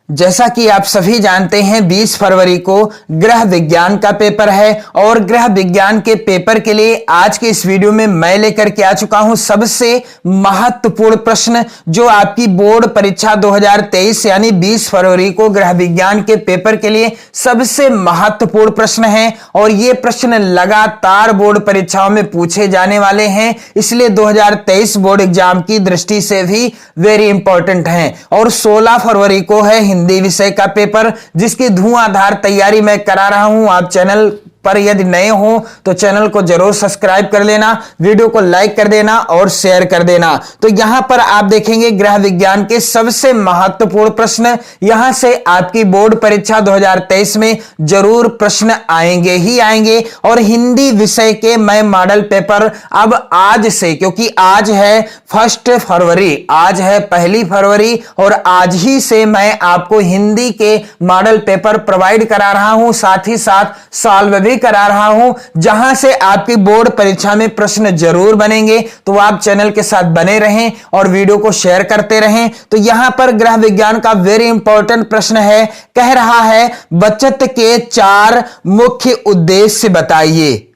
जैसा कि आप सभी जानते हैं 20 फरवरी को ग्रह विज्ञान का पेपर है और ग्रह विज्ञान के पेपर के लिए आज के इस वीडियो में मैं लेकर के आ चुका हूं सबसे महत्वपूर्ण प्रश्न जो आपकी बोर्ड परीक्षा 2023 यानी 20 फरवरी को ग्रह विज्ञान के पेपर के लिए सबसे महत्वपूर्ण प्रश्न है और ये प्रश्न लगातार बोर्ड परीक्षाओं में पूछे जाने वाले हैं, इसलिए 2023 बोर्ड एग्जाम की दृष्टि से भी वेरी इंपॉर्टेंट हैं। और 16 फरवरी को है हिंदी विषय का पेपर जिसकी धुआंधार तैयारी मैं करा रहा हूं। आप चैनल पर यदि नए हो तो चैनल को जरूर सब्सक्राइब कर लेना, वीडियो को लाइक कर देना और शेयर कर देना। तो यहां पर आप देखेंगे ग्रह विज्ञान के सबसे महत्वपूर्ण प्रश्न, यहां से आपकी बोर्ड परीक्षा 2023 में जरूर प्रश्न आएंगे ही आएंगे। और हिंदी विषय के मैं मॉडल पेपर अब आज से, क्योंकि आज है 1 फरवरी, आज है 1 फरवरी और आज ही से मैं आपको हिंदी के मॉडल पेपर प्रोवाइड करा रहा हूं, साथ ही साथ सॉल्व भी करा रहा हूं, जहां से आपकी बोर्ड परीक्षा में प्रश्न जरूर बनेंगे। तो आप चैनल के साथ बने रहें और वीडियो को शेयर करते रहें। तो यहां पर ग्रह विज्ञान का वेरी इंपॉर्टेंट प्रश्न है, कह रहा है बचत के 4 मुख्य उद्देश्य बताइए।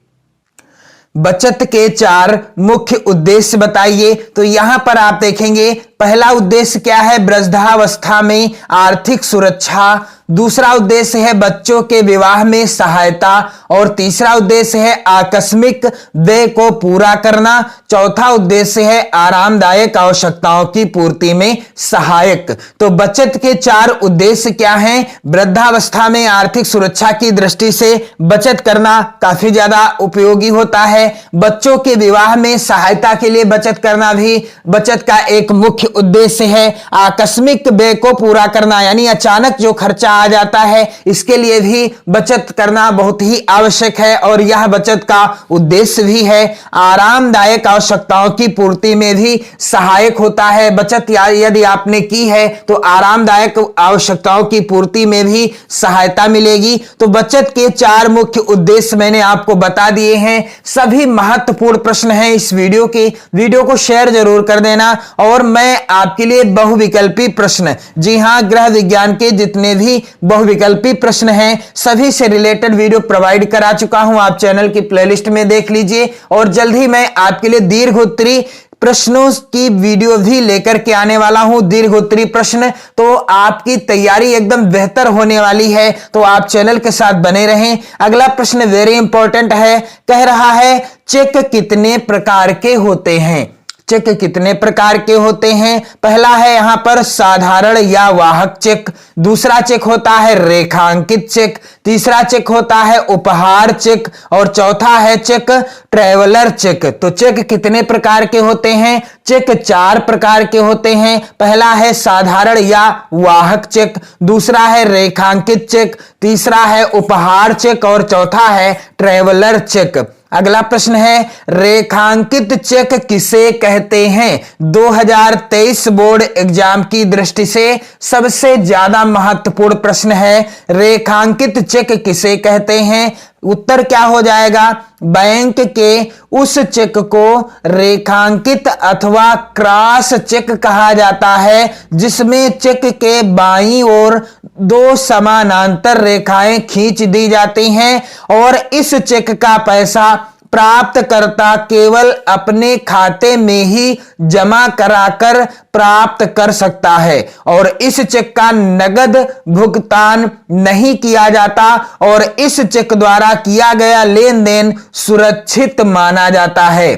बचत के 4 मुख्य उद्देश्य बताइए। तो यहां पर आप देखेंगे पहला उद्देश्य क्या है, वृद्धावस्था में आर्थिक सुरक्षा, दूसरा उद्देश्य है बच्चों के विवाह में सहायता और तीसरा उद्देश्य है आकस्मिक व्यय को पूरा करना, चौथा उद्देश्य है आरामदायक आवश्यकताओं की पूर्ति में सहायक। तो बचत के 4 उद्देश्य क्या हैं? वृद्धावस्था में आर्थिक सुरक्षा की दृष्टि से बचत करना काफी ज्यादा उपयोगी होता है। बच्चों के विवाह में सहायता के लिए बचत करना भी बचत का एक मुख्य उद्देश्य है। आकस्मिक व्यय को पूरा करना यानी अचानक जो खर्चा आ जाता है इसके लिए भी बचत करना बहुत ही आवश्यक है और यह बचत का उद्देश्य भी है। आरामदायक आवश्यकताओं की पूर्ति में भी सहायक होता है। बचत यदि आपने की है तो आरामदायक आवश्यकताओं की पूर्ति में भी सहायता मिलेगी। तो बचत के 4 मुख्य उद्देश्य मैंने आपको बता दिए हैं। सभी महत्वपूर्ण प्रश्न हैं इस वीडियो के, वीडियो को शेयर जरूर कर देना। और मैं आपके लिए बहुविकल्पी प्रश्न, जी हां, ग्रह विज्ञान के जितने भी बहुविकल्पी प्रश्न हैं सभी से रिलेटेड वीडियो प्रोवाइड करा चुका हूं, आप चैनल की प्लेलिस्ट में देख लीजिए। और जल्द ही मैं आपके लिए दीर्घोत्तरी प्रश्नों की वीडियो भी लेकर के आने वाला हूं, दीर्घोत्तरी प्रश्न, तो आपकी तैयारी एकदम बेहतर होने वाली है। तो आप चैनल के साथ बने रहें। अगला प्रश्न वेरी इंपॉर्टेंट है, कह रहा है चेक कितने प्रकार के होते हैं? चेक कितने प्रकार के होते हैं? पहला है यहां पर साधारण या वाहक चेक, दूसरा चेक होता है रेखांकित चेक, तीसरा चेक होता है उपहार चेक और चौथा है चेक ट्रैवलर चेक। तो चेक कितने प्रकार के होते हैं? चेक 4 प्रकार के होते हैं। पहला है साधारण या वाहक चेक, दूसरा है रेखांकित चेक, तीसरा है उपहार चेक और चौथा है ट्रैवलर चेक। अगला प्रश्न है रेखांकित चेक किसे कहते हैं? 2023 बोर्ड एग्जाम की दृष्टि से सबसे ज्यादा महत्वपूर्ण प्रश्न है, रेखांकित चेक किसे कहते हैं? उत्तर क्या हो जाएगा? बैंक के उस चेक को रेखांकित अथवा क्रॉस चेक कहा जाता है जिसमें चेक के बाईं ओर 2 समानांतर रेखाएं खींच दी जाती हैं और इस चेक का पैसा प्राप्तकर्ता केवल अपने खाते में ही जमा कराकर प्राप्त कर सकता है और इस चेक का नगद भुगतान नहीं किया जाता और इस चेक द्वारा किया गया लेन देन सुरक्षित माना जाता है।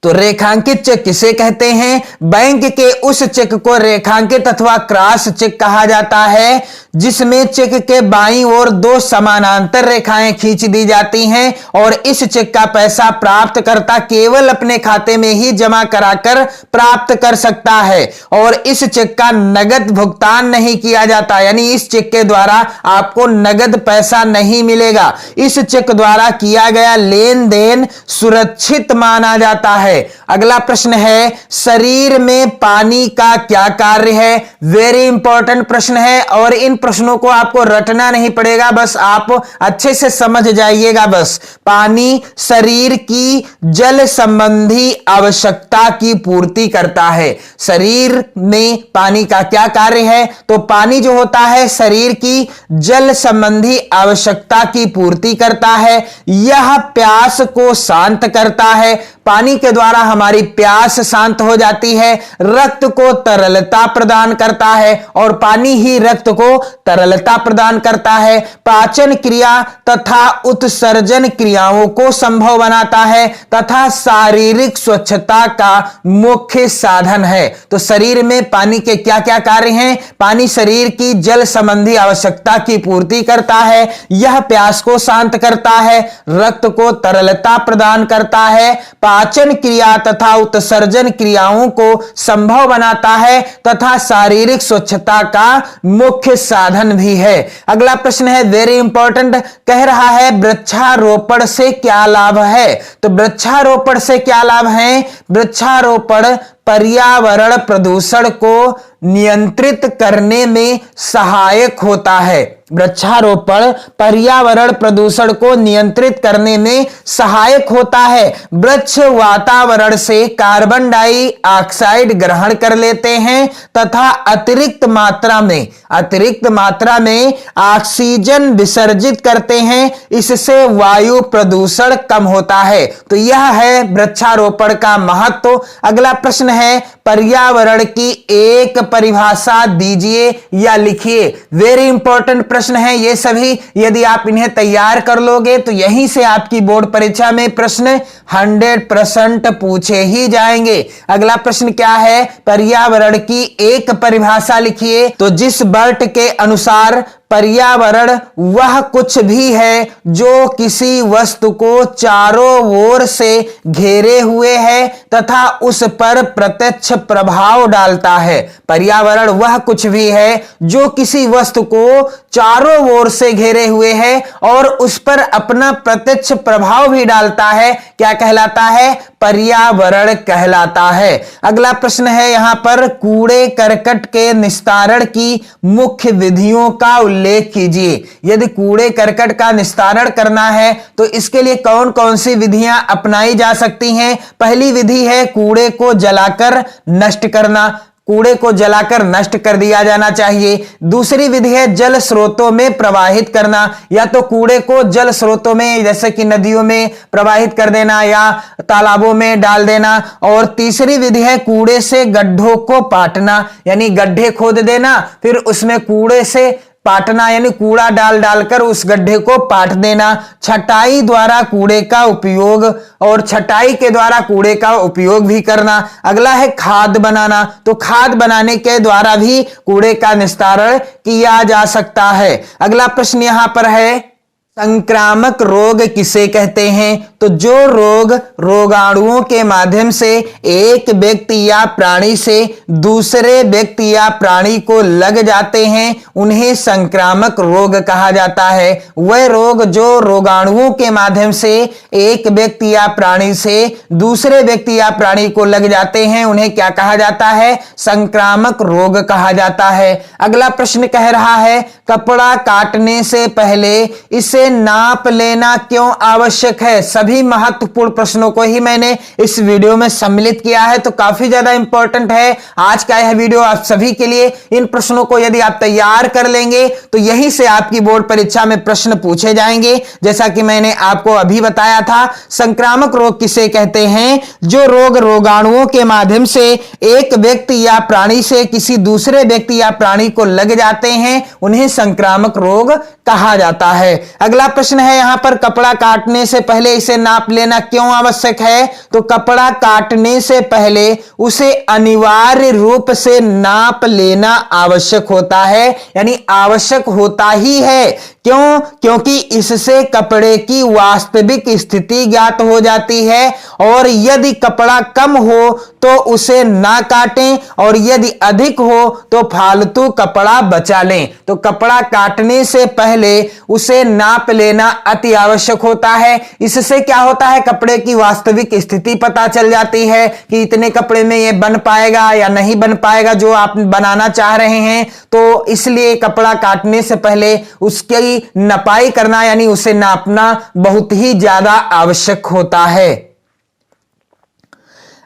तो रेखांकित चेक किसे कहते हैं? बैंक के उस चेक को रेखांकित अथवा क्रॉस चेक कहा जाता है जिसमें चेक के बाईं ओर 2 समानांतर रेखाएं खींच दी जाती हैं और इस चेक का पैसा प्राप्तकर्ता केवल अपने खाते में ही जमा कराकर प्राप्त कर सकता है और इस चेक का नगद भुगतान नहीं किया जाता, यानी इस चेक के द्वारा आपको नगद पैसा नहीं मिलेगा। इस चेक द्वारा किया गया लेन देन सुरक्षित माना जाता है। है। अगला प्रश्न है, शरीर में पानी का क्या कार्य है? वेरी इंपॉर्टेंट प्रश्न है और इन प्रश्नों को आपको रटना नहीं पड़ेगा, बस आप अच्छे से समझ जाइएगा। बस पानी शरीर की जल संबंधी आवश्यकता की पूर्ति करता है। शरीर में पानी का क्या कार्य है? तो पानी जो होता है शरीर की जल संबंधी आवश्यकता की पूर्ति करता है। यह प्यास को शांत करता है। पानी के द्वारा हमारी प्यास शांत हो जाती है। रक्त को तरलता प्रदान करता है और पानी ही रक्त को तरलता प्रदान करता है। पाचन क्रिया तथा उत्सर्जन क्रियाओं को संभव बनाता है तथा शारीरिक स्वच्छता का मुख्य साधन है। तो शरीर में पानी के क्या क्या कार्य हैं? पानी शरीर की जल संबंधी आवश्यकता की पूर्ति करता है, यह प्यास को शांत करता है, रक्त को तरलता प्रदान करता है, पाचन क्रिया तथा उत्सर्जन क्रियाओं को संभव बनाता है तथा शारीरिक स्वच्छता का मुख्य साधन भी है। अगला प्रश्न है वेरी इंपॉर्टेंट, कह रहा है वृक्षारोपण से क्या लाभ है? तो वृक्षारोपण से क्या लाभ है? वृक्षारोपण पर्यावरण प्रदूषण को नियंत्रित करने में सहायक होता है। वृक्षारोपण पर्यावरण प्रदूषण को नियंत्रित करने में सहायक होता है। वृक्ष वातावरण से कार्बन डाइऑक्साइड ग्रहण कर लेते हैं तथा अतिरिक्त मात्रा में ऑक्सीजन विसर्जित करते हैं। इससे वायु प्रदूषण कम होता है। तो यह है वृक्षारोपण का महत्व। अगला प्रश्न है, पर्यावरण की एक परिभाषा दीजिए या लिखिए। वेरी इंपॉर्टेंट प्रश्न है ये सभी। यदि आप इन्हें तैयार कर लोगे तो यहीं से आपकी बोर्ड परीक्षा में प्रश्न 100% पूछे ही जाएंगे। अगला प्रश्न क्या है? पर्यावरण की एक परिभाषा लिखिए। तो जिस बर्ट के अनुसार पर्यावरण वह कुछ भी है जो किसी वस्तु को चारों ओर से घेरे हुए है तथा उस पर प्रत्यक्ष प्रभाव डालता है। पर्यावरण वह कुछ भी है जो किसी वस्तु को चारों ओर से घेरे हुए है और उस पर अपना प्रत्यक्ष प्रभाव भी डालता है। क्या कहलाता है? पर्यावरण कहलाता है। अगला प्रश्न है यहां पर, कूड़े करकट के निस्तारण की मुख्य विधियों का उल्लेख कीजिए। यदि कूड़े करकट का निस्तारण करना है तो इसके लिए कौन कौन सी विधियां अपनाई जा सकती हैं? पहली विधि है कूड़े को जलाकर नष्ट करना। कूड़े को जलाकर नष्ट कर दिया जाना चाहिए। दूसरी विधि है जल स्रोतों में प्रवाहित करना, या तो कूड़े को जल स्रोतों में जैसे कि नदियों में प्रवाहित कर देना या तालाबों में डाल देना। और तीसरी विधि है कूड़े से गड्ढों को पाटना, यानी गड्ढे खोद देना फिर उसमें कूड़े से पाटना, यानी कूड़ा डालकर उस गड्ढे को पाट देना। छटाई द्वारा कूड़े का उपयोग, और छटाई के द्वारा कूड़े का उपयोग भी करना। अगला है खाद बनाना, तो खाद बनाने के द्वारा भी कूड़े का निस्तारण किया जा सकता है। अगला प्रश्न यहां पर है, संक्रामक रोग किसे कहते हैं? तो जो रोग रोगाणुओं के माध्यम से एक व्यक्ति या प्राणी से दूसरे व्यक्ति या प्राणी को लग जाते हैं उन्हें संक्रामक रोग कहा जाता है। वह रोग जो रोगाणुओं के माध्यम से एक व्यक्ति या प्राणी से दूसरे व्यक्ति या प्राणी को लग जाते हैं उन्हें क्या कहा जाता है? संक्रामक रोग कहा जाता है। अगला प्रश्न कह रहा है, कपड़ा काटने से पहले इसे नाप लेना क्यों आवश्यक है? सभी महत्वपूर्ण प्रश्नों को ही मैंने इस वीडियो में सम्मिलित किया है, तो काफी ज्यादा इंपॉर्टेंट है आज का यह वीडियो आप सभी के लिए। इन प्रश्नों को यदि आप तैयार कर लेंगे तो यहीं से आपकी बोर्ड परीक्षा में प्रश्न पूछे जाएंगे। जैसा कि मैंने आपको अभी बताया था, संक्रामक रोग किसे कहते हैं? जो रोग रोगाणुओं के माध्यम से एक व्यक्ति या प्राणी से किसी दूसरे व्यक्ति या प्राणी को लग जाते हैं उन्हें संक्रामक रोग कहा जाता है। अगला प्रश्न है यहां पर, कपड़ा काटने से पहले इसे नाप लेना क्यों आवश्यक है? तो कपड़ा काटने से पहले उसे अनिवार्य रूप से नाप लेना आवश्यक होता है, यानी आवश्यक होता ही है। क्यों? क्योंकि इससे कपड़े की वास्तविक स्थिति ज्ञात हो जाती है, और यदि कपड़ा कम हो तो उसे ना काटें, और यदि अधिक हो तो फालतू कपड़ा बचा लें। तो कपड़ा काटने से पहले उसे नाप लेना अति आवश्यक होता है। इससे क्या होता है, कपड़े की वास्तविक स्थिति पता चल जाती है कि इतने कपड़े में ये बन पाएगा या नहीं बन पाएगा जो आप बनाना चाह रहे हैं। तो इसलिए कपड़ा काटने से पहले उसकी नपाई करना यानी उसे नापना बहुत ही ज्यादा आवश्यक होता है।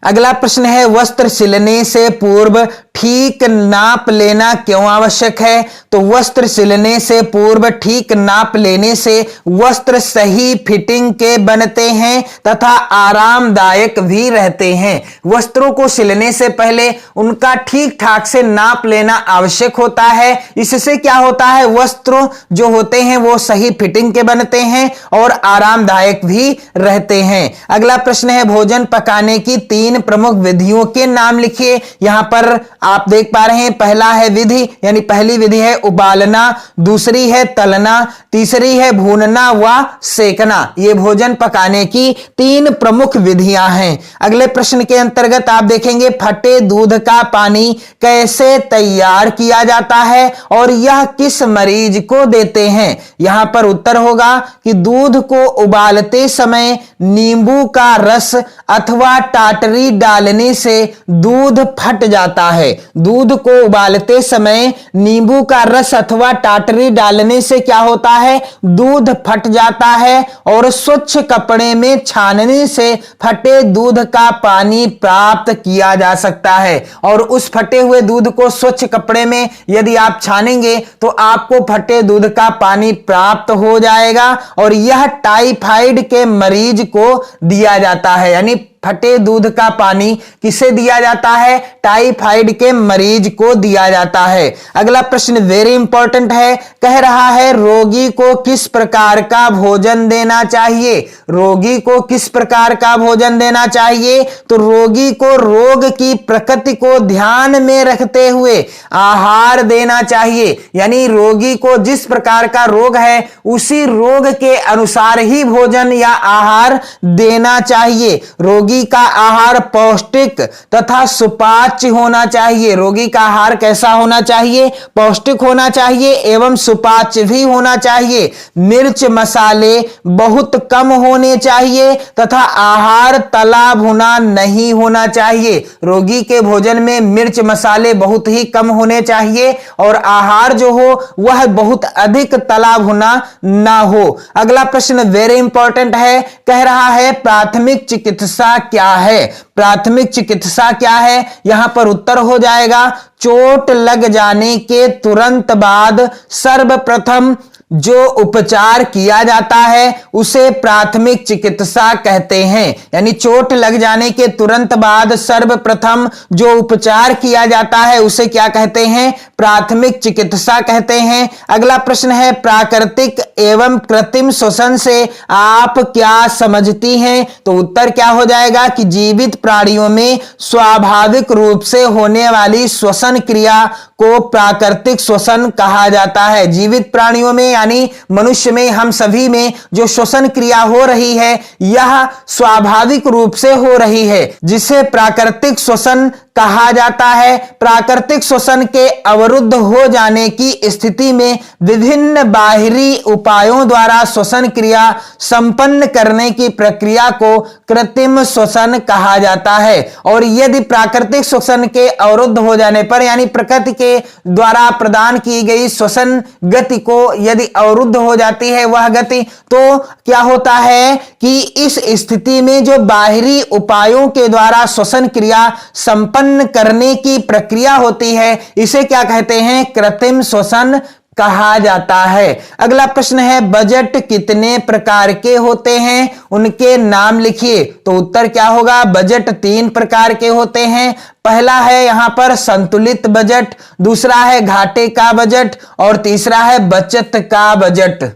अगला प्रश्न है, वस्त्र सिलने से पूर्व ठीक नाप लेना क्यों आवश्यक है? तो वस्त्र सिलने से पूर्व ठीक नाप लेने से वस्त्र सही फिटिंग के बनते हैं तथा आरामदायक भी रहते हैं। वस्त्रों को सिलने से पहले उनका ठीक ठाक से नाप लेना आवश्यक होता है। इससे क्या होता है, वस्त्र जो होते हैं वो सही फिटिंग के बनते हैं और आरामदायक भी रहते हैं। अगला प्रश्न है, भोजन पकाने की 3 प्रमुख विधियों के नाम लिखिए। यहां पर आप देख पा रहे हैं, पहला है विधि यानी पहली विधि है उबालना, दूसरी है तलना, तीसरी है भूनना व सेकना। ये भोजन पकाने की 3 प्रमुख विधियां हैं। अगले प्रश्न के अंतर्गत आप देखेंगे, फटे दूध का पानी कैसे तैयार किया जाता है और यह किस मरीज को देते हैं? यहां पर उत्तर होगा कि दूध को उबालते समय नींबू का रस अथवा टाटरी डालने से दूध फट जाता है। दूध को उबालते समय नींबू का रस अथवा टाटरी डालने से क्या होता है, दूध फट जाता है, और स्वच्छ कपड़े में छानने से फटे दूध का पानी प्राप्त किया जा सकता है। और उस फटे हुए दूध को स्वच्छ कपड़े में यदि आप छानेंगे तो आपको फटे दूध का पानी प्राप्त हो जाएगा, और यह टाइफाइड के मरीज को दिया जाता है। यानी फटे दूध का पानी किसे दिया जाता है, टाइफाइड के मरीज को दिया जाता है। अगला प्रश्न वेरी इंपॉर्टेंट है, कह रहा है रोगी को किस प्रकार का भोजन देना चाहिए? रोगी को किस प्रकार का भोजन देना चाहिए? तो रोगी को रोग की प्रकृति को ध्यान में रखते हुए आहार देना चाहिए। यानी रोगी को जिस प्रकार का रोग है उसी रोग के अनुसार ही भोजन या आहार देना चाहिए। रोगी का आहार पौष्टिक तथा सुपाच्य होना चाहिए। रोगी का आहार कैसा होना चाहिए? पौष्टिक होना चाहिए एवं सुपाच्य भी होना चाहिए। मिर्च मसाले बहुत कम होने चाहिए तथा आहार तला भुना नहीं होना चाहिए। रोगी के भोजन में मिर्च मसाले बहुत ही कम होने चाहिए और आहार जो हो वह बहुत अधिक तला भुना ना हो। अगला प्रश्न वेरी इंपॉर्टेंट है, कह रहा है प्राथमिक चिकित्सा क्या है? प्राथमिक चिकित्सा क्या है? यहां पर उत्तर हो जाएगा, चोट लग जाने के तुरंत बाद सर्वप्रथम जो उपचार किया जाता है उसे प्राथमिक चिकित्सा कहते हैं। यानी चोट लग जाने के तुरंत बाद सर्वप्रथम जो उपचार किया जाता है उसे क्या कहते हैं? प्राथमिक चिकित्सा कहते हैं। अगला प्रश्न है, प्राकृतिक एवं कृत्रिम श्वसन से आप क्या समझती हैं? तो उत्तर क्या हो जाएगा कि जीवित प्राणियों में स्वाभाविक रूप से होने वाली श्वसन क्रिया को प्राकृतिक श्वसन कहा जाता है। जीवित प्राणियों में यानी मनुष्य में, हम सभी में जो श्वसन क्रिया हो रही है यह स्वाभाविक रूप से हो रही है, जिसे प्राकृतिक श्वसन कहा जाता है। प्राकृतिक श्वसन के अवरुद्ध हो जाने की स्थिति में विभिन्न बाहरी उपायों द्वारा श्वसन क्रिया संपन्न करने की प्रक्रिया को कृत्रिम श्वसन कहा जाता है। और यदि प्राकृतिक श्वसन के अवरुद्ध हो जाने पर यानी प्रकृति के द्वारा प्रदान की गई श्वसन गति को यदि अवरुद्ध हो जाती है वह गति, तो क्या होता है कि इस स्थिति में जो बाहरी उपायों के द्वारा श्वसन क्रिया संपन्न करने की प्रक्रिया होती है इसे क्या कहते हैं? कृत्रिम श्वसन कहा जाता है। अगला प्रश्न है, बजट कितने प्रकार के होते हैं? उनके नाम लिखिए। तो उत्तर क्या होगा? बजट 3 प्रकार के होते हैं। पहला है यहां पर संतुलित बजट, दूसरा है घाटे का बजट और तीसरा है बचत का बजट।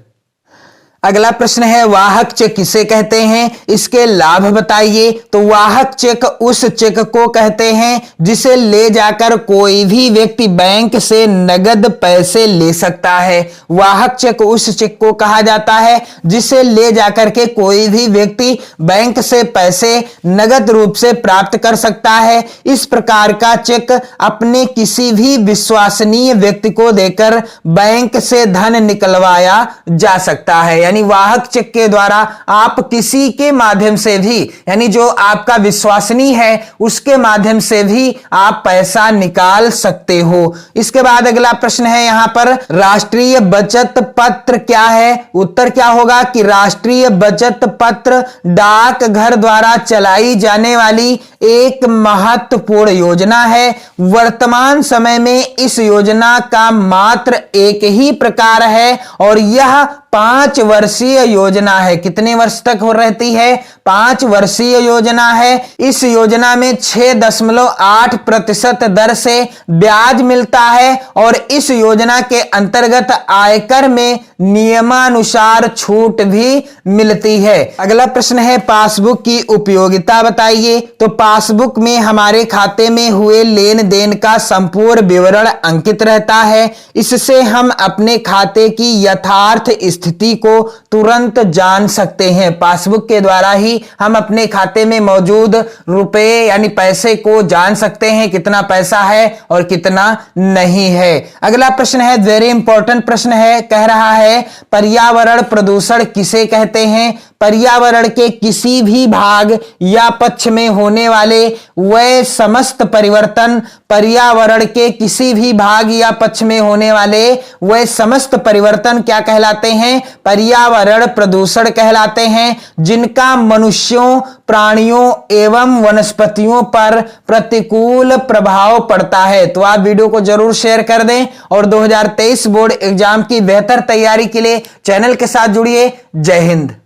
अगला प्रश्न है वाहक चेक किसे कहते हैं, इसके लाभ बताइए। तो वाहक चेक उस चेक को कहते हैं जिसे ले जाकर कोई भी व्यक्ति बैंक से नगद पैसे ले सकता है। वाहक चेक उस चेक को कहा जाता है जिसे ले जाकर के कोई भी व्यक्ति बैंक से पैसे नगद रूप से प्राप्त कर सकता है। इस प्रकार का चेक अपने किसी भी विश्वसनीय व्यक्ति को देकर बैंक से धन निकलवाया जा सकता है। यानी वाहक चेक के द्वारा आप किसी के माध्यम से भी, यानी जो आपका विश्वसनीय है उसके माध्यम से भी आप पैसा निकाल सकते हो। इसके बाद अगला प्रश्न है यहां पर राष्ट्रीय बचत पत्र क्या है। उत्तर क्या होगा कि राष्ट्रीय बचत पत्र डाकघर द्वारा चलाई जाने वाली एक महत्वपूर्ण योजना है। वर्तमान समय में इस योजना का मात्र एक ही प्रकार है और यह 5 वर्षीय योजना है। कितने वर्ष तक हो रहती है? 5 वर्षीय योजना है। इस योजना में 6.8% दर से ब्याज मिलता है और इस योजना के अंतर्गत आयकर में नियमानुसार छूट भी मिलती है। अगला प्रश्न है पासबुक की उपयोगिता बताइए। तो पासबुक में हमारे खाते में हुए लेन देन का संपूर्ण विवरण अंकित रहता है। इससे हम अपने खाते की यथार्थ स्थिति को तुरंत जान सकते हैं। पासबुक के द्वारा ही हम अपने खाते में मौजूद रुपए यानी पैसे को जान सकते हैं, कितना पैसा है और कितना नहीं है। अगला प्रश्न है वेरी इंपॉर्टेंट प्रश्न है, कह रहा है पर्यावरण प्रदूषण किसे कहते हैं। पर्यावरण के किसी भी भाग या पक्ष में होने वाले वह समस्त परिवर्तन, पर्यावरण के किसी भी भाग या पक्ष में होने वाले वह समस्त परिवर्तन क्या कहलाते हैं? पर्यावरण प्रदूषण कहलाते हैं, जिनका मनुष्यों, प्राणियों एवं वनस्पतियों पर प्रतिकूल प्रभाव पड़ता है। तो आप वीडियो को जरूर शेयर कर दें और 2023 बोर्ड एग्जाम की बेहतर तैयारी के लिए चैनल के साथ जुड़िए। जय हिंद।